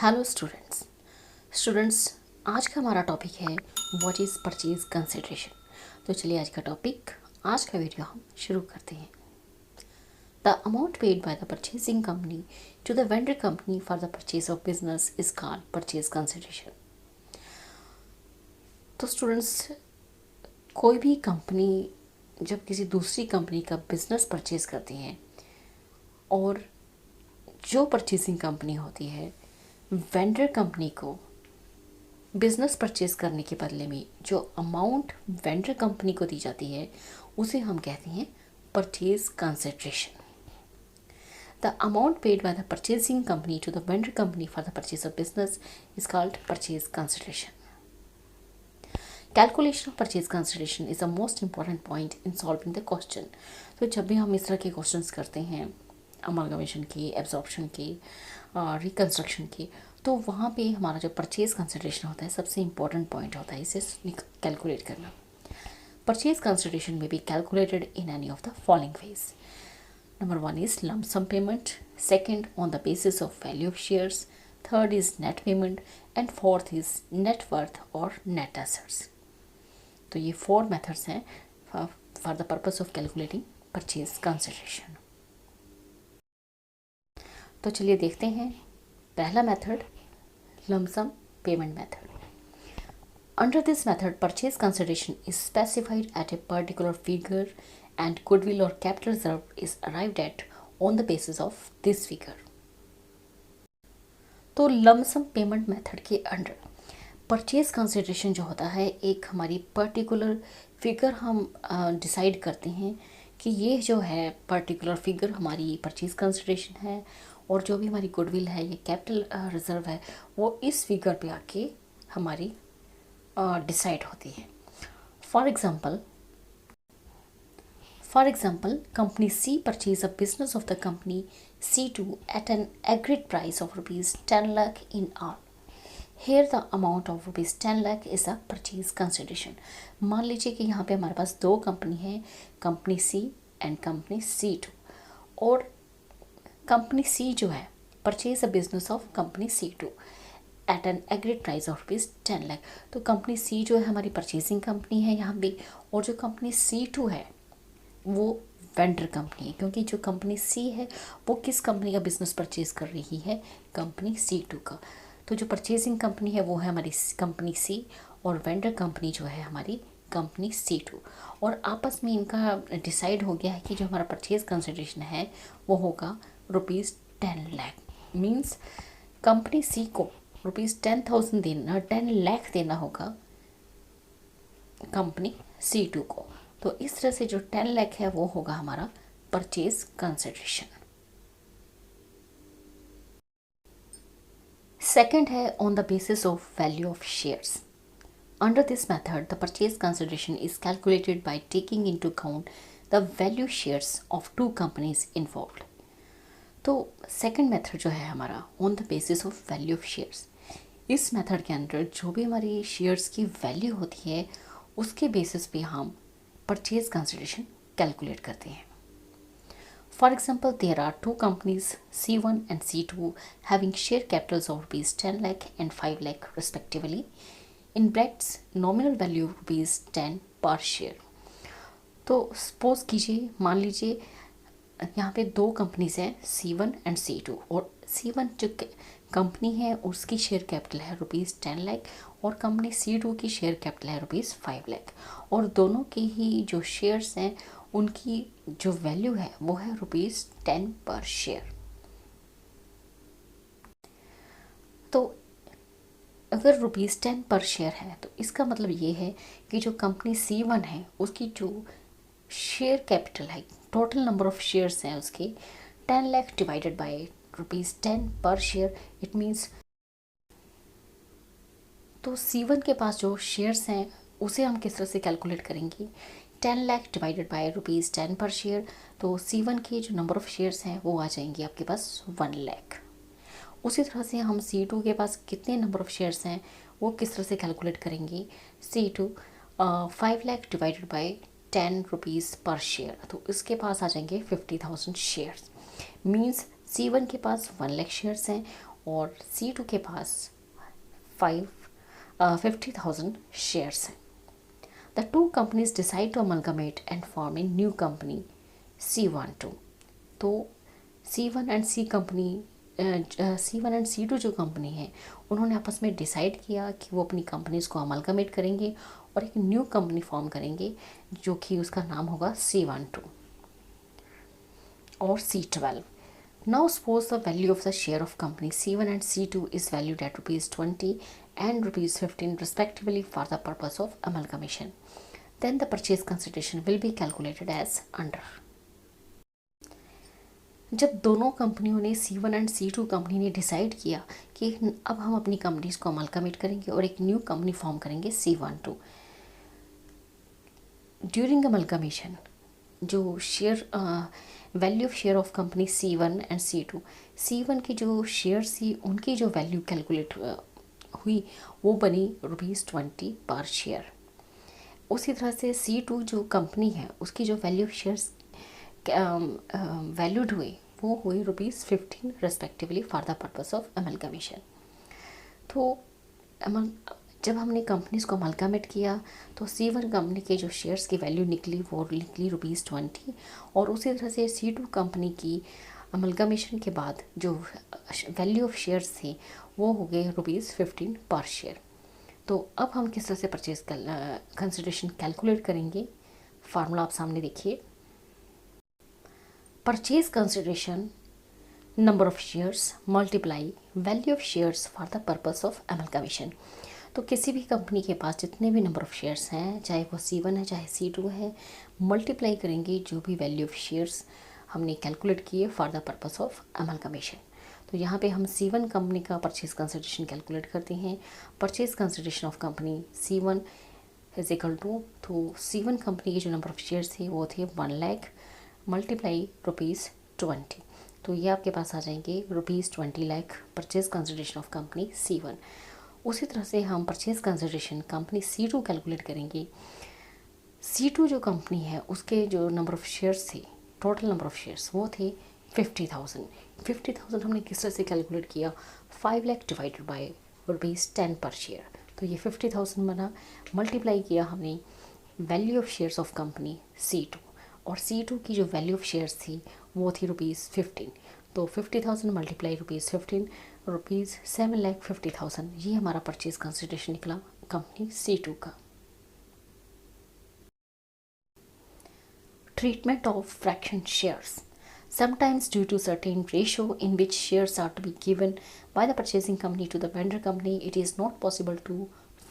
Hello students आज का हमारा टॉपिक है व्हाट इज़ परचेज कंसिडरेशन। तो चलिए आज का वीडियो हम शुरू करते हैं। The amount paid by the purchasing company to the vendor company for the purchase of business is called purchase consideration. तो स्टूडेंट्स, कोई भी कंपनी जब किसी दूसरी कंपनी का बिजनेस परचेज करती है और जो परचेजिंग कंपनी होती है वेंडर कंपनी को बिजनेस परचेज करने के बदले में जो अमाउंट वेंडर कंपनी को दी जाती है उसे हम कहते हैं purchase consideration. The amount paid by the purchasing company to the vendor company for the purchase of business is called purchase consideration. Calculation of purchase consideration is the most important point in solving the question. तो जब भी हम इस तरह के questions करते हैं amalgamation के, एब्जॉर्प्शन के, रिकन्स्ट्रक्शन के, तो वहाँ पे हमारा जो परचेज कंसिडरेशन होता है सबसे इम्पोर्टेंट पॉइंट होता है इसे कैलकुलेट करना। परचेज कंसिडरेशन में be calculated in any of the following ways. Number 1 is lump sum payment, second on the basis of value of shares, third is net payment and fourth is net worth और net assets. तो ये 4 methods हैं for the purpose of calculating purchase consideration. तो चलिए देखते हैं पहला method, lump sum payment method. Under this method, purchase consideration is specified at a particular figure and goodwill or capital reserve is arrived at on the basis of this figure. तो lump sum payment method के under purchase consideration जो होता है एक हमारी particular figure हम decide करते हैं कि ये जो है पर्टिकुलर फिगर हमारी परचेज कंसिडरेशन है और जो भी हमारी गुडविल है ये कैपिटल रिजर्व है वो इस फिगर पे आके हमारी डिसाइड होती है। For example company C purchase a business of the company C2 at an agreed price of ₹10 lakh in all. Here the amount of ₹10 lakh is a purchase consideration. मान लीजिए कि यहाँ पे हमारे पास 2 कंपनी है, company C and company C2, और company C जो है purchase a business of company C2 at an agreed price of ₹10 lakh। तो कंपनी C जो है हमारी परचेजिंग कंपनी है यहाँ पे, और जो कंपनी C2 है वो वेंडर कंपनी है, क्योंकि जो कंपनी C है वो किस कंपनी का बिजनेस परचेज कर रही है, कंपनी C2 का। तो जो परचेजिंग कंपनी है वो है हमारी कंपनी C और वेंडर कंपनी जो है हमारी कंपनी C2, और आपस में इनका डिसाइड हो गया है कि जो हमारा परचेज कंसिडरेशन है वो होगा ₹10 lakh। मीन्स कंपनी C को ₹10,000 देना, 10 लाख देना होगा कंपनी C2 को। तो इस तरह से जो 10 लाख है वो होगा हमारा परचेज कंसिडरेशन। सेकंड है on the basis of value of shares. Under this method, the purchase consideration is calculated by taking into account the value shares of 2 companies involved. तो सेकंड मेथड जो है हमारा on the basis of value of shares, इस method के अंदर जो भी हमारी शेयर्स की वैल्यू होती है उसके बेसिस पे हम परचेज कंसिडरेशन कैलकुलेट करते हैं। For example there are 2 companies C1 and C2 having share capitals of ₹10 lakh and 5 lakh respectively. In brackets nominal value ₹10 per share. तो सपोज कीजिए, मान लीजिए यहाँ पे 2 कंपनीज हैं C1 एंड C2, और C1 जो कंपनी है उसकी शेयर कैपिटल है ₹10 lakh और कंपनी C2 की शेयर कैपिटल है ₹5 lakh, और दोनों के ही जो शेयर्स हैं उनकी जो वैल्यू है वो है ₹10 पर शेयर। तो अगर ₹10 पर शेयर है तो इसका मतलब ये है कि जो कंपनी C1 है उसकी जो शेयर कैपिटल है, टोटल नंबर ऑफ शेयर्स हैं उसके 10 lakh divided by ₹10 per share, it means तो C1 के पास जो शेयर्स हैं उसे हम किस तरह से कैलकुलेट करेंगे, 10 lakh divided by ₹10 per share. तो C1 के जो नंबर ऑफ शेयर्स हैं वो आ जाएंगे आपके पास 1 लाख। उसी तरह से हम C2 के पास कितने नंबर ऑफ शेयर्स हैं वो किस तरह से कैलकुलेट करेंगे, C2 5 lakh divided by ₹10 per share, तो इसके पास आ जाएंगे 50,000 शेयर्स। मीन्स C1 के पास 1 लाख शेयर्स हैं और C2 के पास 50,000 शेयर्स हैं। The two companies decide to amalgamate and form a new company C12। तो C1 एंड C2 जो कंपनी है उन्होंने आपस में डिसाइड किया कि वो अपनी कंपनीज को अमलगमेट करेंगे और एक न्यू कंपनी फॉर्म करेंगे जो कि उसका नाम होगा C12 और C12। Now suppose the value of the share of company C1 and C2 is valued at ₹20 and ₹15 respectively for the purpose of amalgamation. Then the purchase consideration will be calculated as under। जब दोनों कंपनियों ने C1 and C2 company ने decide किया कि अब हम अपनी कंपनीज को अमलगमेट करेंगे और एक न्यू कंपनी फॉर्म करेंगे C12। ड्यूरिंग अमलगमेशन जो share value of share of company C1 and C2, C1 की जो शेयर थी उनकी जो वैल्यू कैलकुलेट हुई वो बनी ₹20 पर शेयर। उसी तरह से C2 जो कंपनी है उसकी जो वैल्यू ऑफ शेयर्स वैल्यूड हुई वो हुई ₹15 respectively for the purpose of amalgamation. तो जब हमने कंपनीज को अमलगमेट किया तो C1 कंपनी के जो शेयर्स की वैल्यू निकली वो निकली ₹20 और उसी तरह से C2 कंपनी की अमलगमेशन के बाद जो वैल्यू ऑफ शेयर्स थे वो हो गए ₹15 पर शेयर। तो अब हम किस तरह से परचेज कंसिडरेशन कैलकुलेट करेंगे, फार्मूला आप सामने देखिए। Purchase consideration number of shares multiply value of shares for the purpose of amalgamation. तो किसी भी कंपनी के पास जितने भी नंबर ऑफ शेयर्स हैं, चाहे वो C1 है चाहे C2 है, मल्टीप्लाई करेंगे जो भी वैल्यू ऑफ शेयर्स हमने कैलकुलेट किए for the purpose of amalgamation. तो यहाँ पे हम C1 कंपनी का परचेज कंसिडरेशन कैलकुलेट करते हैं। Purchase consideration of company C1 is equal to, तो C1 कंपनी के जो नंबर ऑफ शेयर्स थे वो थे 1 लाख मल्टीप्लाई ₹20। तो ये आपके पास आ जाएंगे ₹20 lakh purchase consideration of company C1। उसी तरह से हम purchase consideration company C2 calculate करेंगे। C2 जो कंपनी है उसके जो नंबर ऑफ शेयर्स थे, टोटल नंबर ऑफ शेयर्स वो थे 50,000। 50,000 हमने किस तरह से कैलकुलेट किया, 5 lakh divided by ₹10 per share. तो ये 50,000 बना, मल्टीप्लाई किया हमने value of shares of company C2 और C2 की जो वैल्यू ऑफ शेयर्स थी वो थी ₹15। तो 50,000 मल्टीप्लाई ₹15 ₹7,50,000 ये हमारा परचेज कंसिडरेशन निकला कंपनी C2 का। Treatment of fraction shares. Sometimes due to certain ratio in which shares are to be given by the purchasing company to the vendor company, it is not possible to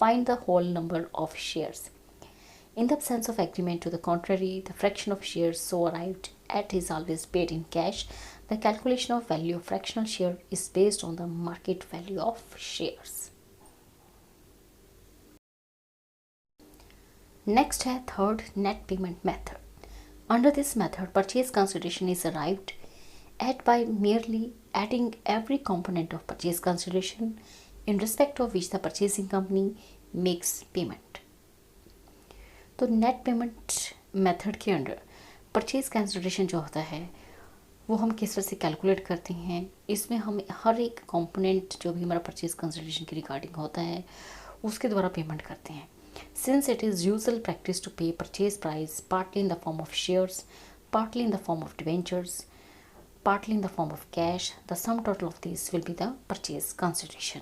find the whole number of shares. In the absence of agreement to the contrary, the fraction of shares so arrived at is always paid in cash. The calculation of value of fractional share is based on the market value of shares. Next है third net payment method. Under this method, purchase consideration is arrived at by merely adding every component of purchase consideration in respect of which the purchasing company makes payment. तो net payment method के under purchase consideration जो होता है वो हम किस तरह से कैलकुलेट करते हैं। इसमें हम हर एक कंपोनेंट जो भी हमारा परचेज कंसिडरेशन की रिगार्डिंग होता है उसके द्वारा पेमेंट करते हैं। Since it is usual practice to pay purchase price partly in the form of shares, partly in the form of debentures, partly in the form of cash, the sum total of these will be the purchase consideration.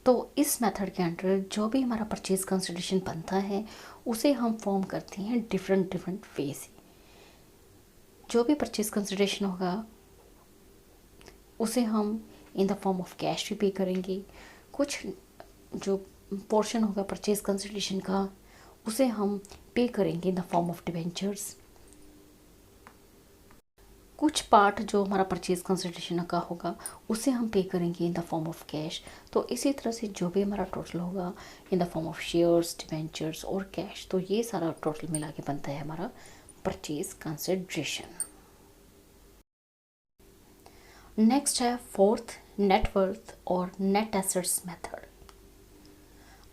तो इस method के under जो भी हमारा purchase consideration बनता है उसे हम फॉर्म करते हैं डिफरेंट वे से। जो भी परचेज कंसिडरेशन होगा उसे हम in the form of cash भी पे करेंगे। कुछ जो पोर्शन होगा परचेज कंसिडरेशन का उसे हम पे करेंगे in the form of debentures. कुछ पार्ट जो हमारा परचेज कंसिडरेशन का होगा उसे हम पे करेंगे in the form of cash. तो इसी तरह से जो भी हमारा टोटल होगा in the form of shares, debentures और कैश, तो ये सारा टोटल मिला के बनता है हमारा परचेज कंसिडरेशन। नेक्स्ट है फोर्थ नेटवर्थ और net assets method.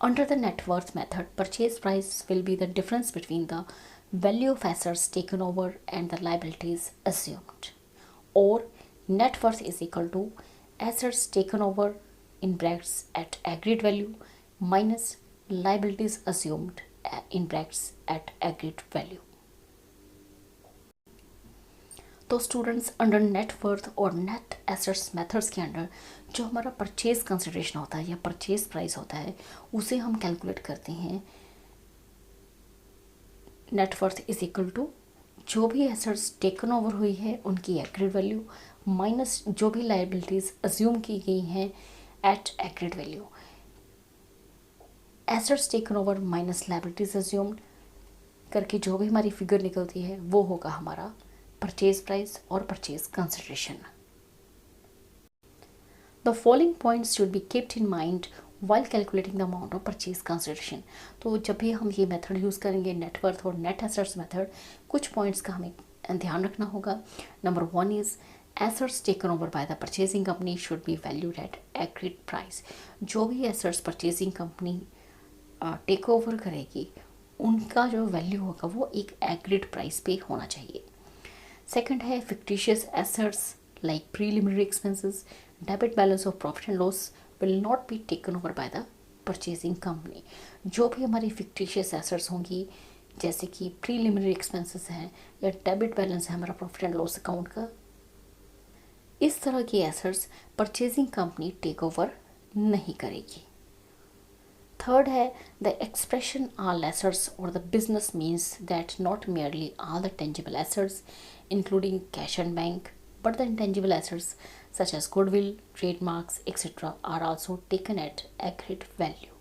Under the net worth method, purchase price will be the difference between the value of assets taken over and the liabilities assumed, or net worth is equal to assets taken over in brackets at agreed value minus liabilities assumed in brackets at agreed value. तो students under net worth और net assets methods के under जो हमारा purchase consideration होता है या purchase price होता है उसे हम कैलकुलेट करते हैं। Net worth is equal to जो भी एसेट्स टेकन ओवर हुई है उनकी एग्रीड वैल्यू माइनस जो भी लाइबिलिटीज अज्यूम की गई हैं at agreed value. Assets taken over minus liabilities assumed करके जो भी हमारी फिगर निकलती है वो होगा हमारा परचेज प्राइस और purchase consideration. The following points should be kept in mind while calculating the amount of purchase consideration. तो जब भी हम ये मेथड यूज़ करेंगे नेटवर्थ और नेट एसेट्स मेथड, कुछ पॉइंट्स का हमें ध्यान रखना होगा। नंबर 1 is assets taken over by the purchasing company should be valued at agreed price. जो भी assets purchasing company take over करेगी उनका जो वैल्यू होगा वो एक एग्रीड प्राइस पे होना चाहिए। सेकंड है fictitious assets like preliminary expenses, debit balance of profit and loss will not be taken over by the purchasing company. जो भी हमारी फिक्टिशियस एसेट्स होंगी जैसे कि प्रीलिमिनरी एक्सपेंसेस हैं या डेबिट बैलेंस है हमारा प्रॉफिट एंड लॉस अकाउंट का, इस तरह की assets purchasing company take over नहीं करेगी। थर्ड है द एक्सप्रेशन ऑल एसेट्स और the business means that not merely all the tangible assets including cash and bank but the intangible assets such as goodwill, trademarks, etc. are also taken at agreed value.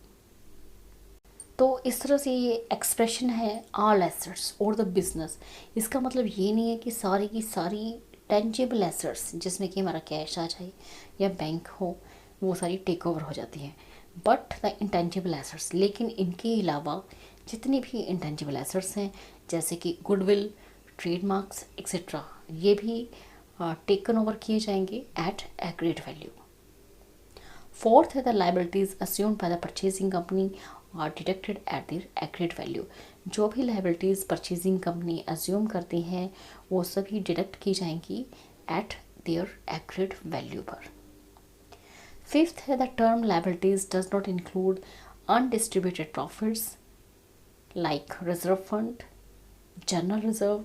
तो इस तरह से ये expression है all assets और the business। इसका मतलब ये नहीं है कि सारी की सारी टेंजिबल एसेट्स जिसमें कि हमारा कैश आ जाए या बैंक हो वो सारी टेक ओवर हो जाती हैं, बट द इंटेंजिबल एसेट्स, लेकिन इनके अलावा जितनी भी इंटेंजिबल एसेट्स हैं जैसे कि गुडविल, ट्रेडमार्क्स एक्सेट्रा, ये भी टेकन ओवर किए जाएंगे एट एग्रीड वैल्यू। फोर्थ है the liabilities assumed by the purchasing company are deducted at their agreed value. जो भी लाइबिलिटीज परचेजिंग कंपनी अज्यूम करती हैं वो सभी डिडक्ट की जाएंगी एट देयर एग्रीड वैल्यू पर। फिफ्थ है the term liabilities does not include undistributed profits like reserve fund, general reserve,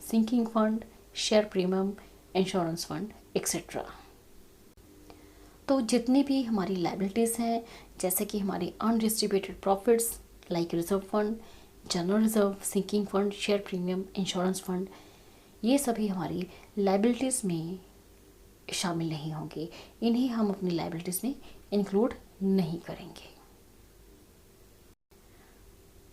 sinking fund, share premium, insurance fund etcetera. तो जितनी भी हमारी लाइबिलिटीज़ हैं जैसे कि हमारी undistributed profits like reserve fund, general reserve, sinking fund, share premium, insurance fund, ये सभी हमारी लाइबिलिटीज़ में शामिल नहीं होंगे। इन्हें हम अपनी लाइबिलिटीज़ में इंक्लूड नहीं करेंगे।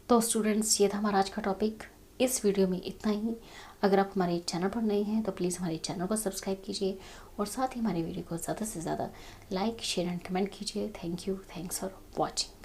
तो स्टूडेंट्स ये था हमारा आज का टॉपिक। इस वीडियो में इतना ही। अगर आप हमारे चैनल पर नए हैं तो प्लीज़ हमारे चैनल को सब्सक्राइब कीजिए और साथ ही हमारे वीडियो को ज़्यादा से ज़्यादा लाइक, शेयर एंड कमेंट कीजिए। Thank you, thanks for watching.